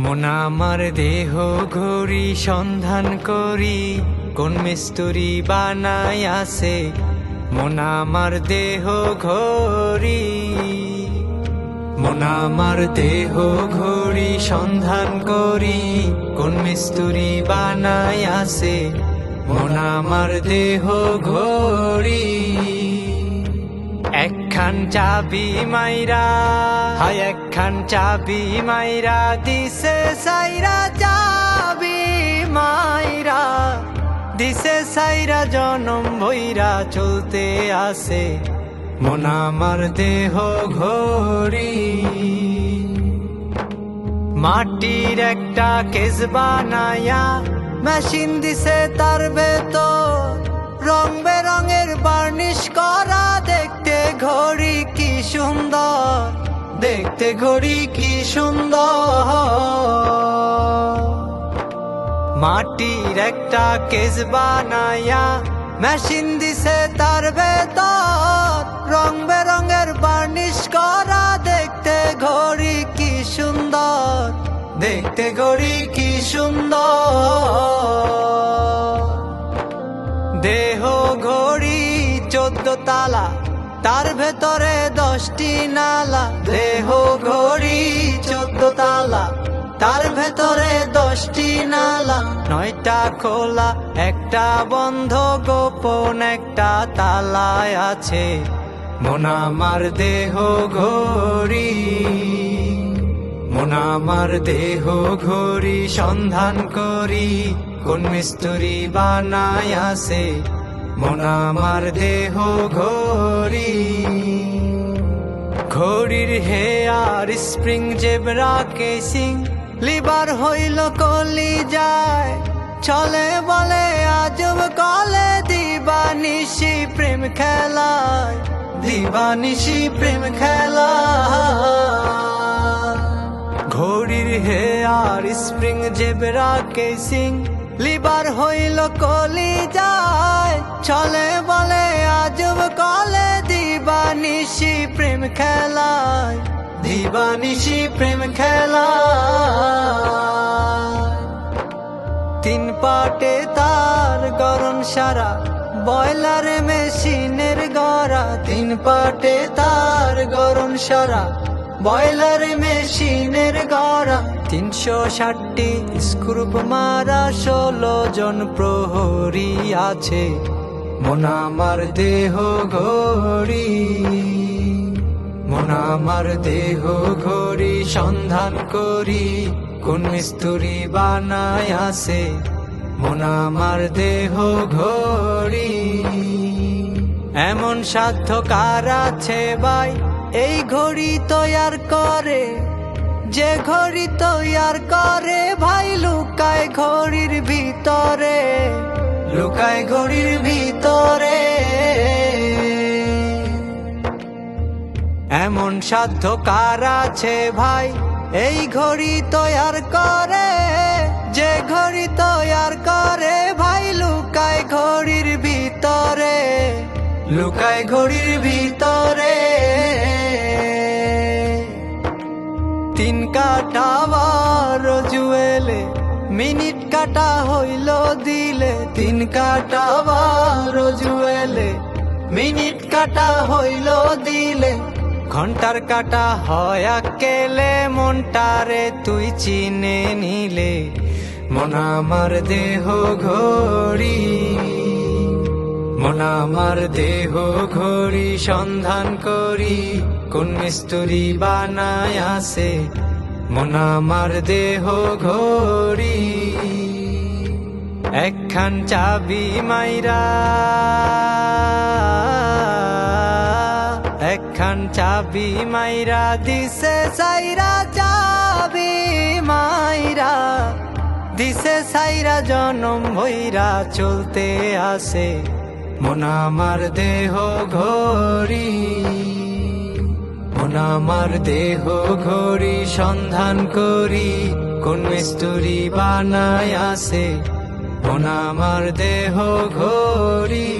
মন আমার দেহ ঘড়ি সন্ধান করি, কোন মিস্তুরি বানাই আছে মন আমার দেহ ঘড়ি। মন আমার দেহ ঘড়ি সন্ধান করি, কোন মিস্তুরি বানাই আছে মন আমার দেহ ঘড়ি। একখান চাবি মাইরা, হায় একখান চাবি মাইরা দিছে সাইরা, চাবি মাইরা দিছে সাইরা, জনম ভইরা চলতে আছে মন আমার দেহ ঘড়ি। মাটির একটা কেস বানায়া মেশিন দিছে তার ভেতর, রং বেরঙের বার্নিশ করা, দেখতে ঘড়ি কি সুন্দর, দেখতে ঘড়ি কি সুন্দর। মাটির একটা কেস বানায়া মেশিন দিছে তার ভেতর, রং বেরঙের বার্নিশ করা, দেখতে ঘড়ি কি সুন্দর, দেখতে ঘড়ি কি সুন্দর। দেহ ঘড়ি 14 তালা, তার ভেতরে 10টি নালা। দেহ ঘড়ি 14 তালা, তার ভেতরে 10টি নালা। 9টা খোলা, একটা বন্ধ, গোপন একটা তালায় আছে মন আমার দেহ ঘড়ি। মন আমার দেহ ঘড়ি সন্ধান করি, কোন মিস্তুরি বানাই আছে মন আমার দেহ ঘড়ি। ঘড়ির hair spring, zebra casing, lever হইল কলি যায়, চলে বলে আজব কলে, দিবানিশি প্রেম খেলায়, দিবানিশি প্রেম খেলা। ঘড়ির hair spring, zebra casing, lever হইল কলি যায়, চলে বলে আজব কলে, দিবানিশি প্রেম খেলায়, দিবানিশি প্রেম খেলায়। 3 পাটে তার গরম সারা, বয়লারে মেশিনের গড়া। 3 পাটে তার গরম সারা, বয়লারে মেশিনের গড়া। 360টি স্ক্রুপ মারা, 16 জন প্রহরী আছে মন আমার দেহ ঘড়ি। মন আমার দেহ ঘড়ি সন্ধান করি, কোন মিস্তুরি বানাই আছে মন আমার দেহ ঘড়ি। এমন সাধ্য কার আছে ভাই এই ঘড়ি তৈয়ার করে, যে ঘড়ি তৈয়ার করে ভাই লুকায় ঘড়ির ভিতরে, লুকায় ঘড়ির ভিতরে। এমন সাধ্য কার আছে ভাই এই ঘড়ি তৈয়ার করে, যে ঘড়ি তৈয়ার করে ভাই লুকায় ঘড়ির ভিতরে, লুকায় ঘড়ির ভিতরে। 3 কাটা বারো জুয়েলে, মিনিট কাটা হইল দিলে। 3 কাটা বারো জুয়েলে, মিনিট কাটা হইল দিলে। ঘন্টার কাটা হয় আকেলে, মনটারে তুই চিনে নিলে মন আমার দেহ ঘড়ি। মন আমার দেহ ঘড়ি সন্ধান করি, কোন মিস্তুরি বানাই আছে মন আমার দেহ ঘড়ি। একখান চাবি মাইরা, একখান চাবি মাইরা দিছে সাইরা, চাবি মাইরা দিছে সাইরা, জনম ভইরা চলতে আছে মন আমার দেহ ঘড়ি। মন আমার দেহ ঘড়ি সন্ধান করি, কোন মিস্তুরি বানাই আছে মন আমার দেহ ঘড়ি।